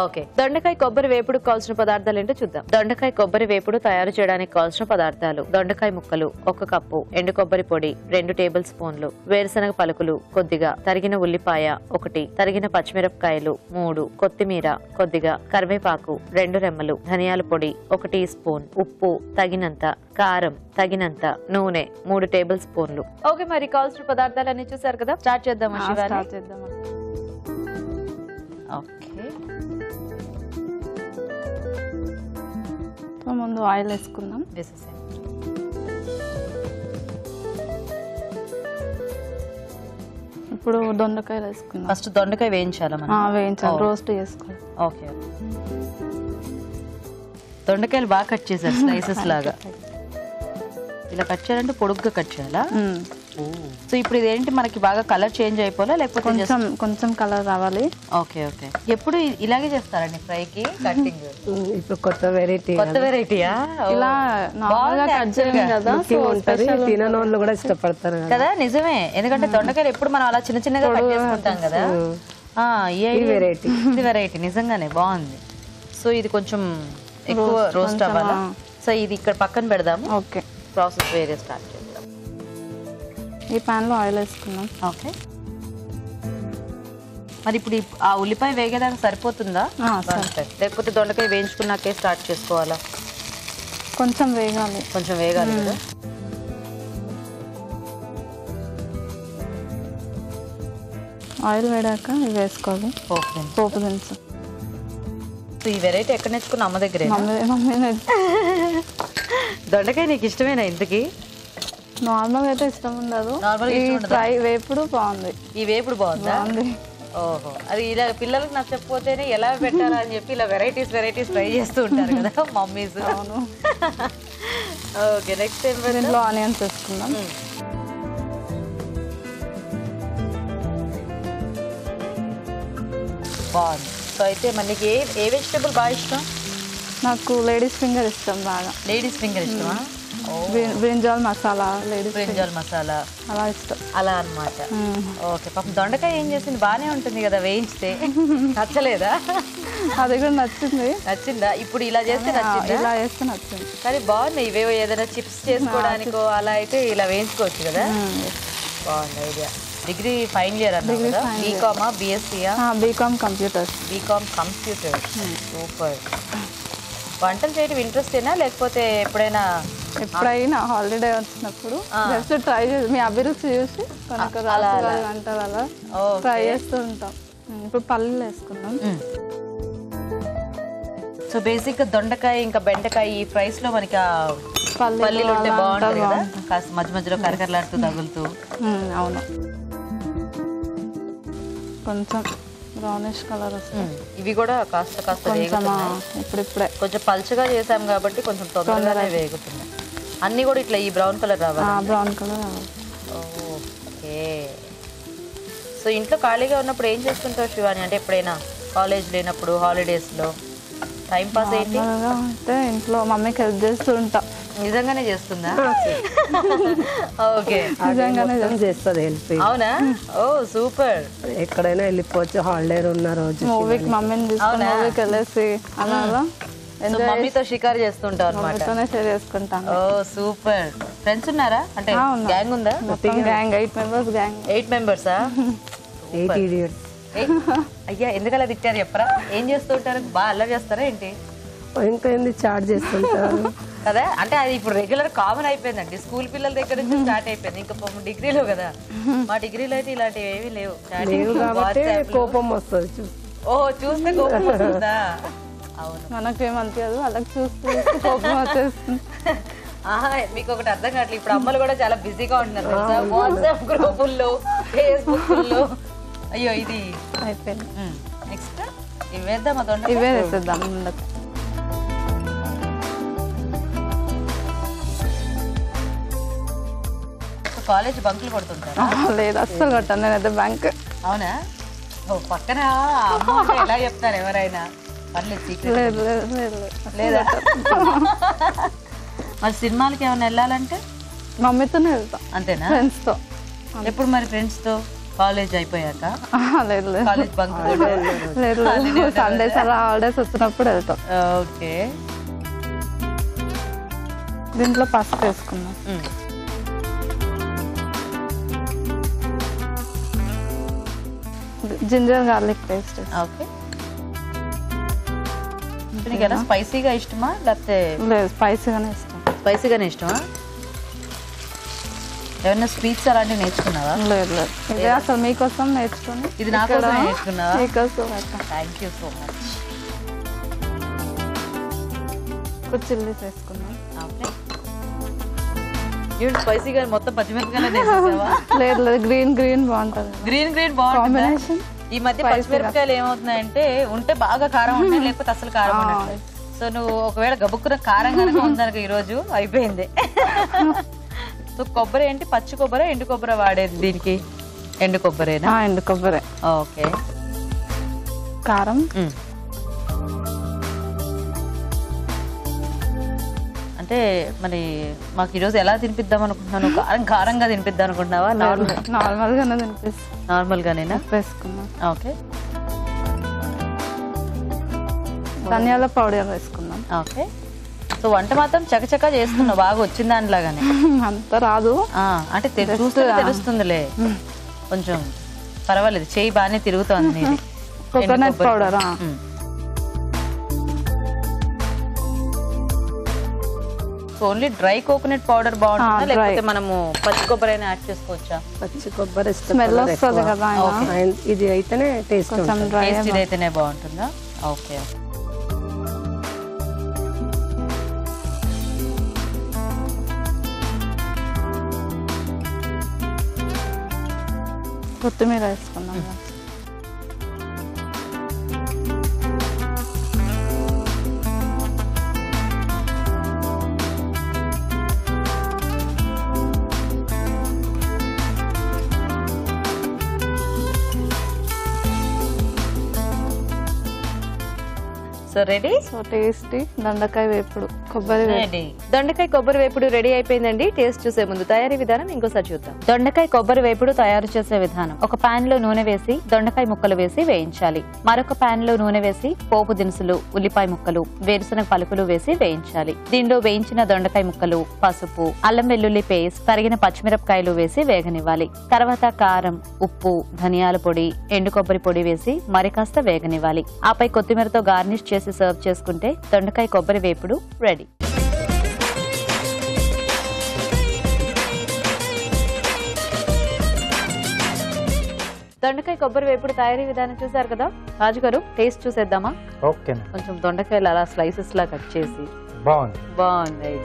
Okay, దొండకాయ కొబ్బరి వేపుడు కావాల్సిన పదార్థాలు ఏంటో చూద్దాం. దొండకాయ కొబ్బరి వేపుడు తయారు చేయడానికి కావాల్సిన పదార్థాలు: దొండకాయ ముక్కలు 1 కప్పు, ఎండు కొబ్బరి పొడి 2 టేబుల్ స్పూన్లు, వేరుశనగ పలుకులు కొద్దిగా, తరిగిన ఉల్లిపాయ 1, తరిగిన పచ్చిమిరపకాయలు 3, కొత్తిమీర కొద్దిగా, కరివేపాకు 2 రెమ్మలు, ధనియాల పొడి 1 టీ స్పూన్, ఉప్పు తగినంత, కారం తగినంత, నూనె 3 టేబుల్ స్పూన్లు. ఓకే, మరి కావాల్సిన పదార్థాలన్నీ చూసారు కదా, స్టార్ట్ చేద్దాం. ఓకే, ముందు ఆయిల్ వేసుకుందాం. ఇప్పుడు దొండకాయలు వేసుకుందాం. ఫస్ట్ దొండకాయ వేయించాలి, వేయించాలి, రోస్ట్ చేసుకోవాలి. ఓకే, దొండకాయలు బాగా కట్ చేశారు స్లైసెస్ లాగా. ఇలా కట్ చేయాలంటే పొడుగ్గా కట్ చేయాలా? సో ఇప్పుడు ఇదేంటి, మనకి బాగా కలర్ చేంజ్ అయిపోలా లేకపోతే కొంచెం కలర్ రావాలి? Okay okay. ఎప్పుడు ఇలాగే చేస్తారండి ఫ్రైకి కటింగ్? ఇప్పుడు కొత్త వెరైటీయా? ఇలా నార్మల్గా కట్ చేయాలి కదా, తిననోళ్ళు కూడా ఇష్టపడతారు కదా. నిజమే, ఎందుకంటే దొండకాయలు ఎప్పుడు మనం అలా చిన్న చిన్నగా కట్ చేసుకుంటాం కదా. ఇది వెరైటీ నిజంగానే బాగుంది. సో ఇది కొంచెం ఎక్కువ రోస్ట్ అవ్వాలా? సో ఇది ఇక్కడ పక్కన పెడదాము. ఓకే, ప్రాసెస్ వేరే స్టార్ట్ చేద్దాం. ఈ పాన్ లో ఆయిల్ వేసుకున్నాం. ఓకే, మరి ఇప్పుడు ఆ ఉల్లిపాయ వేగేదానికి సరిపోతుందా లేకపోతే దొండకాయ వేయించుకున్నాకే స్టార్ట్ చేసుకోవాలా? కొంచెం వేగాలి కదా. ఆయిల్ వేడాక ఇవి వేసుకోవాలి, పోపు దినుసు. ఈ వెరైటీ ఎక్కడ నేర్చుకున్నా? అమ్మ దగ్గర. దొండకాయ నీకు ఇష్టమేనా ఇంతకి? నార్మల్ అయితే ఇష్టం ఉండదు, ఫ్రై వేపుడు బాగుంది. ఈ వేపుడు బాగుందా? ఓహో, అది ఇలా పిల్లలకు నచ్చకపోతేనే ఎలా పెట్టారా అని చెప్పి ఇలా వెరైటీస్ ట్రై చేస్తూ ఉంటారు కదా మమ్మీస్. అవును. ఓకే, నెక్స్ట్ దీంట్లో ఆనియన్స్ వేసుకుందాం. బాగుంది. సో అయితే మనకి ఏ వెజిటేబుల్ బాగా ఇష్టం? నాకు లేడీస్ ఫింగర్ ఇష్టం బాగా. లేడీస్ ఫింగర్ ఇష్టమా? బ్రింజాల్ మసాలా, బ్రింజాల్ మసాలా అలా ఇష్టం. అలా అన్నమాట. ఓకే, పాపం దొండకాయ ఏం చేసింది, బానే ఉంటుంది కదా వేయించితే. నచ్చలేదా? అది కూడా నచ్చిందా? ఇప్పుడు ఇలా చేస్తే నచ్చింది. కానీ బాగున్నాయి ఇవేవో, ఏదైనా చిప్స్ చేసుకోవడానికో అలా అయితే ఇలా వేయించుకోవచ్చు కదా. బాగుంది ఐడియా. డిగ్రీ ఫైనల్ ఇయర్ అన్నా కదా? బీకామా బిఎస్సీయా? B Com computers. సూపర్. వంటలు చేయడం ఇంట్రెస్టేనా లేకపోతే ఎప్పుడైనా హాలిడే వచ్చినప్పుడు జస్ట్ ట్రై చేసి మీ అభిరుచి చూసి వంటలు అలా ట్రై చేస్తూ ఉంటాం. ఇప్పుడు పల్లీలు వేసుకున్నాం. సో బేసిక్ గా దొండకాయ ఇంకా బెండకాయ ఈ ఫ్రైస్ లో మనకి పల్లీలు ఉంటే బాగుంటుంది కదా, కాస్త మధ్య మధ్యలో కరకరలాడుతూ తగులుతూ. అవును, కొంచెం బ్రౌనిష్ కలర్ వస్తుంది. ఇవి కూడా కాస్త ఇప్పుడిప్పుడే కొంచెం పల్చగా చేసాం కాబట్టి కొంచెం తొందరగానే వేగుతున్నాయి. అన్ని కూడా ఇట్లా ఈ బ్రౌన్ కలర్ రావాలి. బ్రౌన్ కలర్ రావాలి. ఓకే. సో ఇంట్లో ఖాళీగా ఉన్నప్పుడు ఏం చేస్తుంటావు శివాని? అంటే ఎప్పుడైనా కాలేజ్ లేనప్పుడు, హాలిడేస్ లో టైం పాస్ ఏంటి? అంటే ఇంట్లో మమ్మీకి హెల్ప్ చేస్తూ ఉంటా. నిజంగానే చేస్తుందా? ఓకే, నిజంగానే చేస్తుంది హెల్ప్. అవునా? ఓ సూపర్. ఎక్కడైనా వెళ్ళిపోవచ్చు హాలిడే ఉన్న రోజు. మూవీకి మమ్మీని తీసుకుని మూవీకి వెళ్ళేసి అలా మమ్మీతో షికారు చేస్తుంటావు అన్నమాట. షేర్ చేసుకుంటాను. ఓ సూపర్. ఫ్రెండ్స్ ఉన్నారా? అంటే గ్యాంగ్ ఉందా? Gang 8 members. గ్యాంగ్ 8 మెంబర్సా? 8 idiots. అయ్యా ఎందుకలా తిట్టారు చెప్పరా? ఏం చేస్తుంటారు? బాగా అల్లరి చేస్తారా ఏంటి? ఇంకా ఏంది చాట్ చేస్తుంటారు కదా. అంటే అది ఇప్పుడు రెగ్యులర్ కామన్ అయిపోయిందండి, స్కూల్ పిల్లల దగ్గర నుంచి స్టార్ట్ అయిపోయింది. ఇంకా డిగ్రీలో కదా, మా డిగ్రీలో అయితే ఇలాంటివి ఏమీ లేవు. కోపం వస్తుంది. ఓహో, చూస్తే కోపం వస్తుందా? అవును, మనకేమనిపించదు, వాళ్ళకి చూస్తే కోపం వచ్చేస్తుంది. మీకు ఒకటి అర్థం కావట్లేదు, ఇప్పుడు అమ్మలు కూడా చాలా బిజీగా ఉంటున్నారు వాట్సాప్ గ్రూపుల్లో, ఫేస్బుక్లో. అయ్యో ఇది అయిపోయింది. నెక్స్ట్ ఇవేద్దాం, ఇవే వేసేద్దాం. కాలేజ్ బంకులు కొడుతుంటారా? లేదు, అస్సలు కొట్టాను నేనైతే బ్యాంక్. అవునా? ఓ పక్కన అమ్మ ఎలా చెప్తారు ఎవరైనా? లేదా? మరి సినిమాలకి ఏమైనా వెళ్ళాలంటే మమ్మీతోనే వెళ్తాం. అంతేనా? ఫ్రెండ్స్ తో. ఎప్పుడు మరి ఫ్రెండ్స్ తో? కాలేజ్ అయిపోయాక? లేదు లేదు కాలేజ్ బంక్ లేదు లేదు సండేస్ అలా హాలిడేస్ వచ్చినప్పుడు వెళ్తాం. ఓకే. దీంట్లో పసుపు వేసుకున్నాం. Ginger garlic paste. ఓకే. నీకు ఎలా స్పైసీగా ఇష్టమా లేకపోతే? లేదు స్పైసీగానే ఇష్టం. స్పైసీగానే ఇష్టమా? ఏమన్నా స్వీట్స్ అలాంటివి నేర్చుకున్నావా? లేదు లేదు ఇది అసలు మీకోసం నేర్చుకుని. ఇది నా కోసం నేర్చుకున్నావా? మీకోసం. Thank you so much. Chillies వేసుకున్నాం. స్పైసీగా మొత్తం పచ్చిమిరపకాయలు. లేదు లేదు గ్రీన్ బాగుంటుంది. గ్రీన్ బాగుంటుంది. ఈ మధ్య పచ్చిమిరపకాయలు ఏమవుతున్నాయంటే ఉంటే బాగా కారం ఉంటాయి, లేకపోతే అసలు కారం ఉండట్లేదు. సో నువ్వు ఒకవేళ గబుక్కున కారం కనుక ఉందనుకో ఈ రోజు అయిపోయింది. సో కొబ్బరి ఏంటి, పచ్చి కొబ్బరి ఎండు కొబ్బరి వాడేది దీనికి? ఎండు కొబ్బరేనా? ఎండు కొబ్బరి. ఓకే. కారం. అంటే మరి మాకు ఈరోజు ఎలా తినిపిద్దాం అనుకుంటున్నాను? కారంగా తినిపిద్దాం అనుకుంటున్నావా? నార్మల్ గానే తినిపిస్తాం. నార్మల్ గానేనా? వేసుకున్నాం. ఓకే. ధనియాల పౌడర్ వేసుకున్నాం. ఓకే. సో వంట మాత్రం చకచకా చేస్తున్నావు, బాగా వచ్చిన దానిలాగానే. అంత రాదు అంటే చూస్తే తెలుస్తుందిలే, కొంచెం పర్వాలేదు, చేయి బాగానే తిరుగుతోంది నీది. Coconut powder. Only dry coconut powder బాగుంటుందా లేకపోతే మనము పచ్చి కొబ్బరి యాడ్ చేసుకోవచ్చా? పచ్చి కొబ్బరి స్మెల్ వస్తుంది కదా, ఇది అయితేనే టేస్ట్ ఇది అయితేనే బాగుంటుందా? ఓకే. కొత్తిమీర వేసుకున్నాం. So ready. సో టేస్టీ దొండకాయ వేపుడు కొబ్బరి రెడీ. దొండకాయ కొబ్బరి వేపుడు రెడీ అయిపోయిందండి. టేస్ట్ చూసే ముందు తయారీ విధానం ఇంకోసారి చూద్దాం. దొండకాయ కొబ్బరి వేపుడు తయారు చేసే విధానం: ఒక పాన్ లో నూనె వేసి దొండకాయ ముక్కలు వేసి వేయించాలి. మరొక పాన్ లో నూనె వేసి పోపు దినుసులు, ఉల్లిపాయ ముక్కలు, వేరుశనగ పలుకులు వేసి వేయించాలి. దీనిలో వేయించిన దొండకాయ ముక్కలు, పసుపు, అల్లం వెల్లుల్లి పేస్ట్, తరిగిన పచ్చిమిరపకాయలు వేసి వేగనివ్వాలి. తర్వాత కారం, ఉప్పు, ధనియాల పొడి, ఎండు కొబ్బరి పొడి వేసి మరికాస్త వేగనివ్వాలి. ఆపై కొత్తిమీరతో గార్నిష్ చేసి సర్వ్ చేసుకుంటే దొండకాయ కొబ్బరి వేపుడు రెడీ. దొండకాయ కొబ్బరి వేపుడు తయారీ విధానం చూసారు కదా. రాజు గారు టేస్ట్ చూసేద్దామా? ఓకే. కొంచెం దొండకాయలు అలా స్లైసెస్ లా కట్ చేసి. బాగుంది. బాగుంది.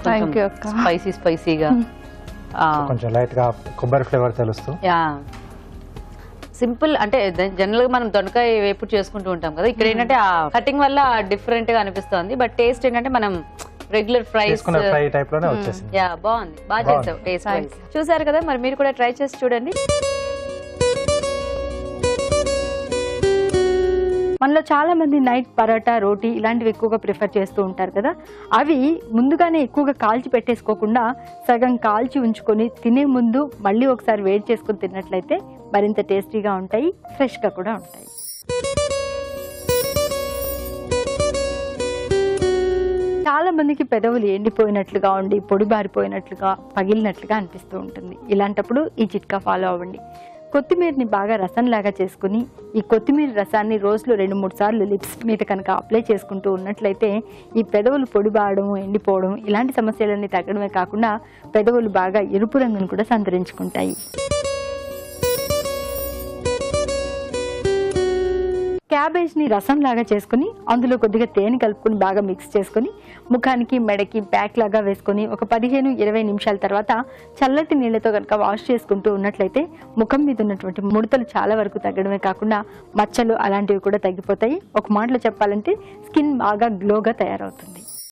థ్యాంక్ యూ అక్క. స్పైసీగా కొంచెం లైట్ గా కొబ్బరి ఫ్లేవర్ తెలుస్తూ. Yeah simple. అంటే జనరల్ గా మనం దొండకాయ వేపుడు చేసుకుంటూ ఉంటాం కదా, ఇక్కడ ఏంటంటే ఆ కటింగ్ వల్ల డిఫరెంట్ గా అనిపిస్తుంది. బట్ టేస్ట్ ఏంటంటే మనం రెగ్యులర్ ఫ్రై టైప్ లోనే వచ్చేసింది. యా బాగుంది, బాగా చేసావు. టేస్ట్ చూసారు కదా, మరి మీరు కూడా ట్రై చేసి చూడండి. మనలో చాలా మంది నైట్ పరోటా, రోటీ ఇలాంటివి ఎక్కువగా ప్రిఫర్ చేస్తూ ఉంటారు కదా. అవి ముందుగానే ఎక్కువగా కాల్చి పెట్టేసుకోకుండా సగం కాల్చి ఉంచుకొని తినే ముందు మళ్ళీ ఒకసారి వేడి చేసుకుని తిన్నట్లయితే మరింత టేస్టీగా ఉంటాయి, ఫ్రెష్గా కూడా ఉంటాయి. చాలా మందికి పెదవులు ఎండిపోయినట్లుగా ఉండి పొడిబారిపోయినట్లుగా పగిలినట్లుగా అనిపిస్తూ ఉంటుంది. ఇలాంటప్పుడు ఈ చిట్కా ఫాలో అవ్వండి. కొత్తిమీరని బాగా రసంలాగా చేసుకుని ఈ కొత్తిమీర రసాన్ని రోజులో 2-3 సార్లు లిప్స్ మీద కనుక అప్లై చేసుకుంటూ ఉన్నట్లయితే ఈ పెదవులు పొడిబారడం, ఎండిపోవడం ఇలాంటి సమస్యలన్నీ తగ్గడమే కాకుండా పెదవులు బాగా ఎరుపు రంగును కూడా సంతరించుకుంటాయి. క్యాబేజ్ని రసంలాగా చేసుకుని అందులో కొద్దిగా తేనె కలుపుకొని బాగా మిక్స్ చేసుకుని ముఖానికి, మెడకి ప్యాక్ లాగా వేసుకొని ఒక 15-20 నిమిషాల తర్వాత చల్లటి నీళ్లతో కనుక వాష్ చేసుకుంటూ ఉన్నట్లయితే ముఖం మీద ఉన్నటువంటి ముడతలు చాలా వరకు తగ్గడమే కాకుండా మచ్చలు అలాంటివి కూడా తగ్గిపోతాయి. ఒక మాటలో చెప్పాలంటే స్కిన్ బాగా గ్లోగా తయారవుతుంది.